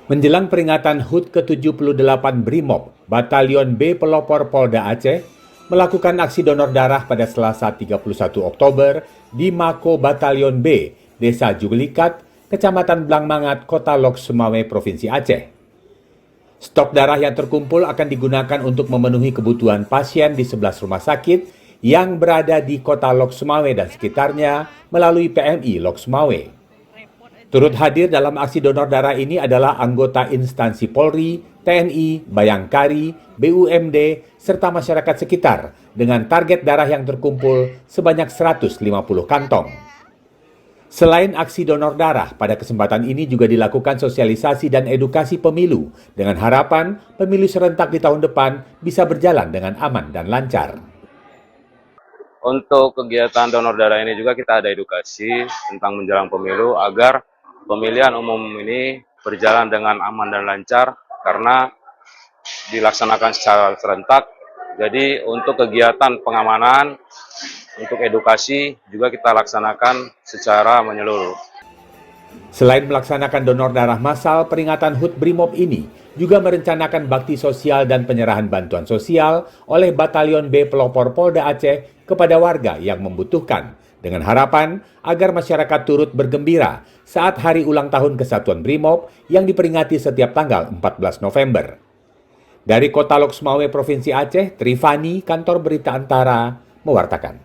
Menjelang peringatan HUT ke-78 Brimob, Batalion B Pelopor Polda Aceh melakukan aksi donor darah pada Selasa 31 Oktober di Mako Batalion B, Desa Juglikat, Kecamatan Blangmangat, Kota Lok Sumawe, Provinsi Aceh. Stok darah yang terkumpul akan digunakan untuk memenuhi kebutuhan pasien di 11 rumah sakit yang berada di Kota Lok Sumawe dan sekitarnya melalui PMI Lok Sumawe. Turut hadir dalam aksi donor darah ini adalah anggota instansi Polri, TNI, Bayangkari, BUMD, serta masyarakat sekitar dengan target darah yang terkumpul sebanyak 150 kantong. Selain aksi donor darah, pada kesempatan ini juga dilakukan sosialisasi dan edukasi pemilu dengan harapan pemilu serentak di tahun depan bisa berjalan dengan aman dan lancar. Untuk kegiatan donor darah ini juga kita ada edukasi tentang menjelang pemilu agar pemilihan umum ini berjalan dengan aman dan lancar karena dilaksanakan secara serentak. Jadi untuk kegiatan pengamanan, untuk edukasi juga kita laksanakan secara menyeluruh. Selain melaksanakan donor darah massal, peringatan HUT Brimob ini juga merencanakan bakti sosial dan penyerahan bantuan sosial oleh Batalion B Pelopor Polda Aceh kepada warga yang membutuhkan, dengan harapan agar masyarakat turut bergembira saat hari ulang tahun Kesatuan Brimob yang diperingati setiap tanggal 14 November. Dari Kota Lok Sumawe, Provinsi Aceh, Trifani, Kantor Berita Antara, mewartakan.